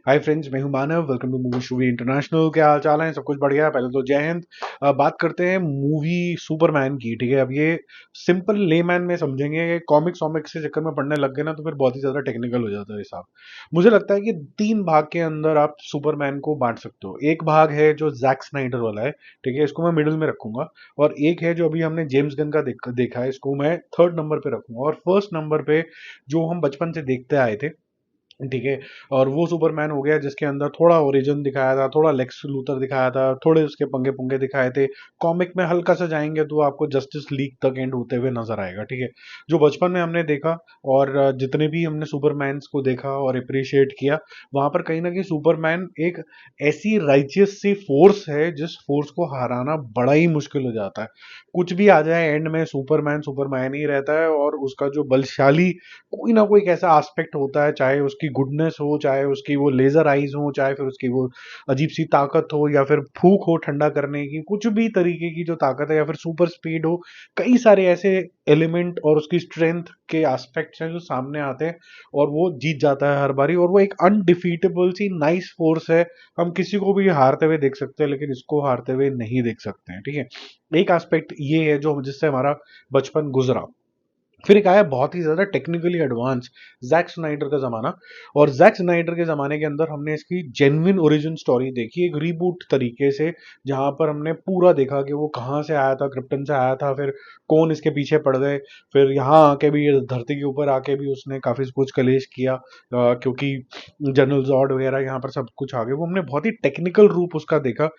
हाय friends, मैं हूं Manav. Welcome to Movie Shoovie International. क्या हाल चाल है? सब कुछ बढ़िया है। पहले तो जय हिंद। बात करते हैं मूवी सुपरमैन की। ठीक है, अब ये सिंपल लेमैन में समझेंगे। कॉमिक्स वॉमिक्स के चक्कर में पढ़ने लग गए ना तो फिर बहुत ही ज्यादा टेक्निकल हो जाता है हिसाब। मुझे लगता है कि तीन भाग के अंदर आप सुपरमैन को बांट सकते हो। एक भाग है जो जैक स्नाइडर वाला है, ठीक है, इसको मैं मिडिल में रखूंगा। और एक है जो अभी हमने जेम्स गन का देखा है, इसको मैं थर्ड नंबर पे रखूंगा। और फर्स्ट नंबर पे जो हम बचपन से देखते आए थे, ठीक है, और वो सुपरमैन हो गया जिसके अंदर थोड़ा ओरिजिन दिखाया था, थोड़ा लेक्स लूथर दिखाया था, थोड़े उसके पंगे पुंगे दिखाए थे। कॉमिक में हल्का सा जाएंगे तो आपको जस्टिस लीग तक एंड होते हुए नजर आएगा। ठीक है, जो बचपन में हमने देखा और जितने भी हमने सुपरमैन्स को देखा और अप्रिशिएट किया, वहां पर कहीं ना कहीं सुपरमैन एक ऐसी राइचियस सी फोर्स है जिस फोर्स को हराना बड़ा ही मुश्किल हो जाता है। कुछ भी आ जाए, एंड में सुपरमैन सुपरमैन ही रहता है। और उसका जो बलशाली कोई ना कोई ऐसा एस्पेक्ट होता है, चाहे उसकी गुडनेस हो, चाहे उसकी वो लेजर आईज हो, चाहे फिर उसकी वो अजीब सी ताकत हो, या फिर भूख हो ठंडा करने की, कुछ भी तरीके की जो ताकत है, या फिर सुपर स्पीड हो। कई सारे ऐसे एलिमेंट और उसकी स्ट्रेंथ के एस्पेक्ट्स हैं जो सामने आते हैं और वो जीत जाता है हर बारी। और वो एक अनडिफीटेबल सी नाइस फोर्स है। हम किसी को भी हारते हुए देख सकते हैं लेकिन इसको हारते हुए नहीं देख सकते हैं। ठीक है, एक एस्पेक्ट ये है जो जिससे हमारा बचपन गुजरा। फिर एक आया बहुत ही ज्यादा टेक्निकली एडवांस, जैक स्नाइडर का जमाना। और जैक स्नाइडर के जमाने के अंदर हमने इसकी जेन्युइन ओरिजिन स्टोरी देखी, एक रीबूट तरीके से, जहां पर हमने पूरा देखा कि वो कहाँ से आया था, क्रिप्टन से आया था, फिर कौन इसके पीछे पड़ गए, फिर यहाँ आके भी, ये धरती के ऊपर आके भी उसने काफी कुछ कलेश किया, क्योंकि जनरल जॉर्ड वगैरह यहाँ पर सब कुछ आ गए। वो हमने बहुत ही टेक्निकल रूप उसका देखा,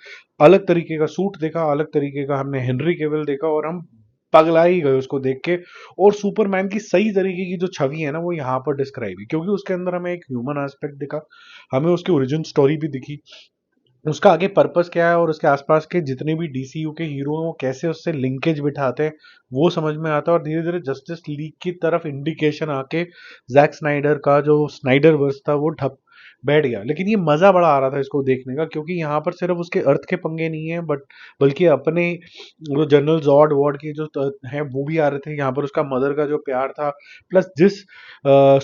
अलग तरीके का सूट देखा, अलग तरीके का हमने हेनरी केवल देखा, और हम पगला ही गए उसको देख के। और सुपरमैन की सही तरीके की जो छवि है ना, वो यहाँ पर डिस्क्राइब है, क्योंकि उसके अंदर हमें एक ह्यूमन एस्पेक्ट दिखा, हमें उसकी ओरिजिन स्टोरी भी दिखी, उसका आगे पर्पस क्या है, और उसके आसपास के जितने भी डीसीयू के हीरो हैं वो कैसे उससे लिंकेज बिठाते हैं, वो समझ में आता है। और धीरे धीरे जस्टिस लीग की तरफ इंडिकेशन आके जैक स्नाइडर का जो स्नाइडर वर्स था वो ठप बैठ गया। लेकिन ये मजा बड़ा आ रहा था इसको देखने का, क्योंकि यहाँ पर सिर्फ उसके अर्थ के पंगे नहीं है, बट बल्कि अपने जो जनरल जॉर्ड वॉर्ड की जो है वो भी आ रहे थे यहाँ पर। उसका मदर का जो प्यार था, प्लस जिस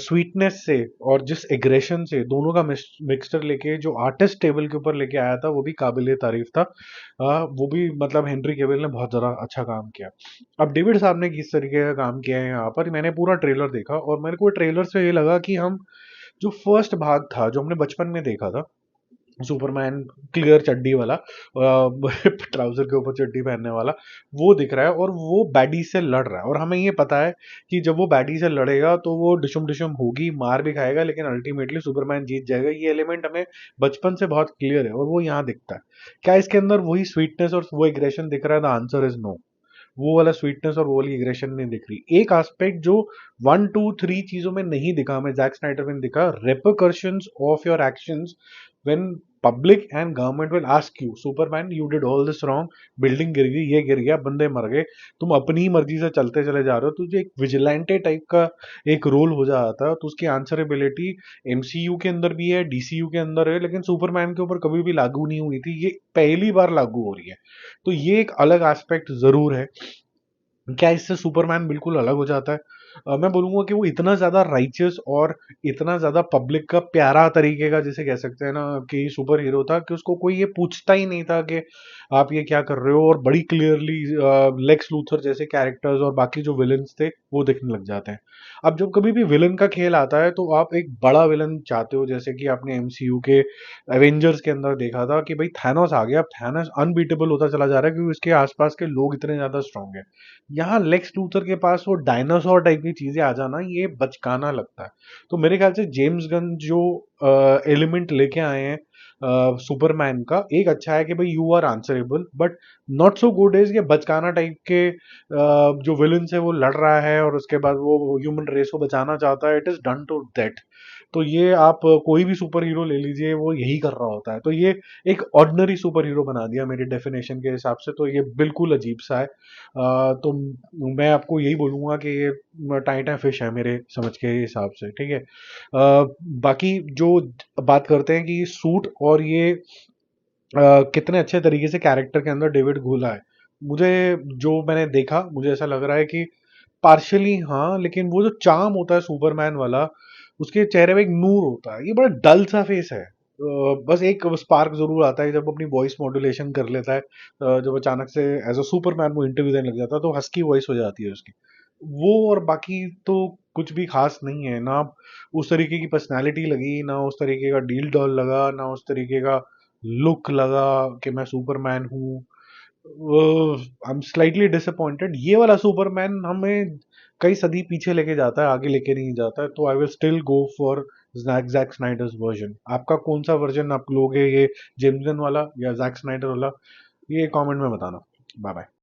स्वीटनेस से और जिस एग्रेशन से दोनों का मिक्सचर लेके जो आर्टिस्ट टेबल के ऊपर लेके आया था, वो भी काबिले तारीफ था। वो भी मतलब हेनरी केविल ने बहुत ज़्यादा अच्छा काम किया। अब डेविड साहब ने किस तरीके का काम किया है यहाँ पर, मैंने पूरा ट्रेलर देखा और मेरे को ट्रेलर से ये लगा कि हम जो फर्स्ट भाग था जो हमने बचपन में देखा था, सुपरमैन क्लियर चड्डी वाला, ट्राउजर के ऊपर चड्डी पहनने वाला, वो दिख रहा है और वो बैडी से लड़ रहा है। और हमें ये पता है कि जब वो बैडी से लड़ेगा तो वो डिशुम डिशुम होगी, मार भी खाएगा, लेकिन अल्टीमेटली सुपरमैन जीत जाएगा। ये एलिमेंट हमें बचपन से बहुत क्लियर है और वो यहाँ दिखता है। क्या इसके अंदर वही स्वीटनेस और वो एग्रेशन दिख रहा है? The answer is no. वो वाला स्वीटनेस और वो वाली एग्रेशन नहीं दिख रही। एक एस्पेक्ट जो 1 2 3 चीजों में नहीं दिखा, हमें जैक स्नाइडर में दिखा, repercussions of your actions when public and government will ask you, Superman you did all this wrong, building गिर गई, ये गिर गया, बंदे मर गए, तुम अपनी ही मर्जी से चलते चले जा रहे हो, तुझे एक विजिलेंटे टाइप का एक रोल हो जाता है। तो उसकी आंसरेबिलिटी एमसीयू के अंदर भी है, डीसीयू के अंदर है, लेकिन सुपरमैन के ऊपर कभी भी लागू नहीं हुई थी, ये पहली बार लागू हो रही है। तो ये एक अलग एस्पेक्ट जरूर है। क्या इससे सुपरमैन बिल्कुल अलग हो जाता है? मैं बोलूंगा कि वो इतना ज्यादा राइचियस और इतना ज्यादा पब्लिक का प्यारा तरीके का, जिसे कह सकते हैं ना, कि सुपर हीरो था कि उसको कोई ये पूछता ही नहीं था कि आप ये क्या कर रहे हो। और बड़ी क्लियरली लेक्स लूथर जैसे कैरेक्टर्स और बाकी जो विलन्स थे वो दिखने लग जाते हैं। अब जब कभी भी विलन का खेल आता है तो आप एक बड़ा विलन चाहते हो, जैसे कि आपने एमसीयू के एवेंजर्स के अंदर देखा था कि भाई थैनोस आ गया, अब थैनोस अनबीटेबल होता चला जा रहा है क्योंकि उसके आसपास के लोग इतने ज्यादा स्ट्रांग है। यहाँ लेक्स लूथर के पास वो डायनासोर टाइप की चीजें आ जाना, ये बचकाना लगता है। तो मेरे ख्याल से जेम्स गन जो एलिमेंट लेके आए हैं सुपरमैन का, एक अच्छा है कि भाई you are answerable, but not so good is ये बचकाना टाइप के जो विलन से वो लड़ रहा है और उसके बाद वो ह्यूमन रेस को बचाना चाहता है। It is done to that. तो ये आप कोई भी सुपर हीरो ले लीजिए, वो यही कर रहा होता है। तो ये एक ऑर्डिनरी सुपर हीरो बना दिया मेरी डेफिनेशन के हिसाब से। तो ये बिल्कुल अजीब सा है। तो मैं आपको यही बोलूंगा कि ये टाइटा फिश है मेरे समझ के हिसाब से। ठीक है, बाकी जो बात करते हैं कि सूट और ये कितने अच्छे तरीके से कैरेक्टर के अंदर डेविड घुला है, मुझे जो मैंने देखा मुझे ऐसा लग रहा है कि पार्शली हाँ, लेकिन वो जो चार्म होता है सुपरमैन वाला, उसके चेहरे पे एक नूर होता है। ये बड़ा डल सा फेस है, बस एक स्पार्क जरूर आता है जब अपनी वॉइस मॉड्यूलेशन कर लेता है, जब अचानक से एज अ सुपरमैन वो इंटरव्यू देने लग जाता है तो हस्की वॉइस हो जाती है उसकी वो। और बाकी तो कुछ भी खास नहीं है ना, उस तरीके की पर्सनालिटी लगी ना, उस तरीके का डील डॉल लगा ना, उस तरीके का लुक लगा कि मैं सुपरमैन हूँ। I am slightly disappointed. ये वाला सुपरमैन हमें कई सदी पीछे लेके जाता है, आगे लेके नहीं जाता है, तो I will still go for Jack Snyder's version. आपका कौन सा वर्जन आप लोगे, ये जेम्स गन वाला या जैक स्नाइडर वाला? ये कमेंट में बताना। Bye bye.